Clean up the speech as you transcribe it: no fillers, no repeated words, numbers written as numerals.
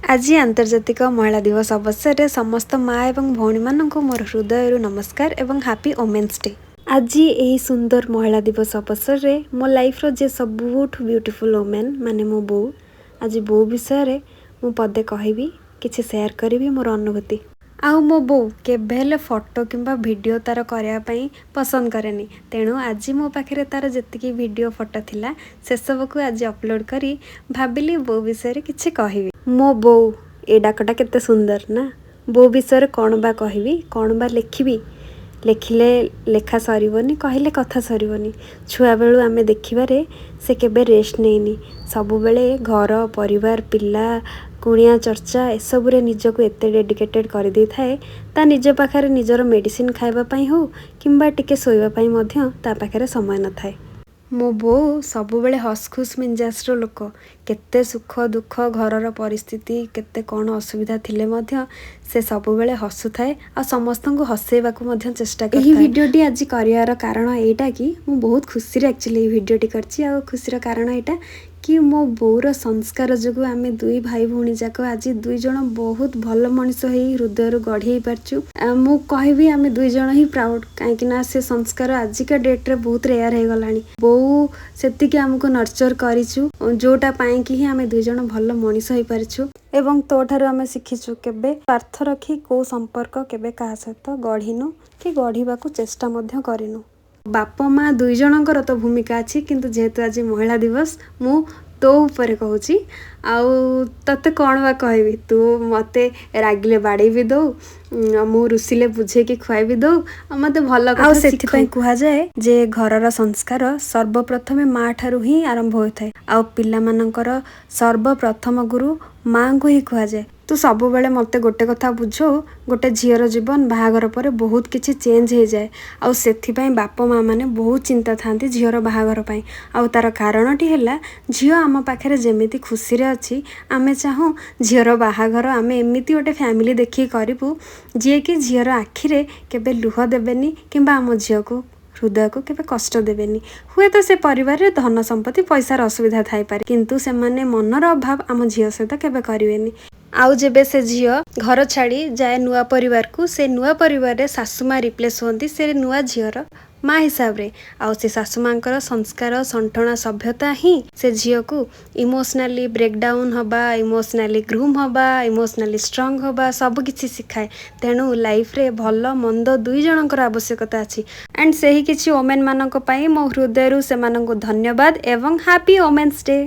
आज आंतर्जातिक महिला दिवस अवसर में समस्त माँ एवं भौणी मानक मोर हृदय नमस्कार एवं हैप्पी वोमेन्स डे। आज यही सुंदर महिला दिवस अवसर में मो लाइफ रो जे सबुठ ब्यूटीफुल वोमेन माने मो बो आज बो विषय मु पदे कहबी किछि शेयर करी मोर अनुभूति। आउ मो बो केबेले फोटो किंबा वीडियो तार करया पई पसंद करेनी, तेणु आज मो पाखे तार जेतिकी वीडियो फोटो थिला से सब को आज अपलोड करी भाबिली बो विषय किछि कहबी। मो बो ए डाकटा केते सुंदर ना। बो विषय कौन बा कहबी कौन बा लिखिबी, लेखिले लेखा सरीबनी, कहले कथा सरीबनी। छुआ बेलू आमे देखिबारे से केबे रेस्ट नेनी, सबु बेले घर परिवार पिला कुणिया चर्चा एसबुरे निजको एते डेडिकेटेड कर दी थाए। ता निज पाखरे निजर मेडिसिन खाइबा पई हो किंबा टिके सोइबा पई मध्य ता पाखरे समय न थाए। मो बो सबु बेले हसखुस मिंजासर लोक, केते सुख दुख घरर परिस्थिति केते कौन असुविधा थिले मध्य से सबु बेले हसु थाए आ समस्त को हसेबाकू मध्य चेष्टा करता। एही वीडियोटी आज करियार कारण एटा कि मु बहुत खुशी रे एक्चुअली ए वीडियोटी करछि। आ खुशीर कारण एटा कि मो बोर संस्कार जोगु आमे दुई भाई भौणी जाक आज दुई जण बहुत भल मनिष हो हृदय गढ़ी पारछु। मु कहबी आमे दुई जण ही प्राउड, काहेकि ना से संस्कार आजिका डेट रे बहुत रेयर हो गलानी। बो सेतिके हमको नर्चर करिछु जोटा पाई कि ही आमे दुई जण भल मनिष हो पारछु एवं तो ठारो आमे सिखिछु केबे स्वार्थ रखी को संपर्क केबे का सहित गढ़िनु कि गढ़िबाकू चेष्टा मध्य करिनु। बाप माँ दुई जनकर तो भूमिका अच्छी, किंतु जेहेतु आज महिला दिवस मु तो ऊपर कहूची। आउ तते कौन बा कहबी, तू मते रागिले बाड़ी भी दो, मु रुसिले बुझे कि खुआई भी दो, मते भल कथा सेति पई कुहा जाए जे घरर संस्कार सर्वप्रथमे माँ ठारू ही आरंभ होइथाय। आउ पिला मानकर सर्वप्रथम गुरु माँ को ही कुहा जाए। तू सब बेले मते गोटे कथा बुझो, गोटे झीर जीवन बाहागर पर बहुत किछि चेंज हो जाए। आउ सेथि पई बाप माँ माने बहुत चिंता थांती झीर बाहागर पई। आउ तार कारणटी हैला झील आम पाखे जेमिति खुशी रे अछि, आमे चाहूँ झीर बाहागर आमे एमिति गोटे फैमिली देखि करिबु जे कि झीर आखिरे केबे लुह देबेनी किंबा आम झील को हृदय को केबे कष्ट देबेनी। हुए तो से परिवार रे धन संपत्ति पैसार असुविधा थाई पारे, किंतु से माने मनर अभाव आम झील सहित केबे करिवेनी। आउ जेबे से झील घर छाड़ी जाए नुआ परिवार को, से नुआ परिवार रे सासु माँ रिप्लेस होती से नुआ झीर माँ हिसाब रे। आउ से सासु माँकर संस्कार संठना सभ्यता ही से झील को इमोशनली ब्रेकडाउन हबा, इमोशनली ग्रूम हबा, इमोशनली स्ट्रंग हबा सब किछि सिखाए। तेणु लाइफ रे भल मंद दुई जनकर आवश्यकता अछि। एंड सही किछि वोमेन मानक पई मो हृदय रु से मानक धन्यवाद एवं हैप्पी वोमेन्स डे।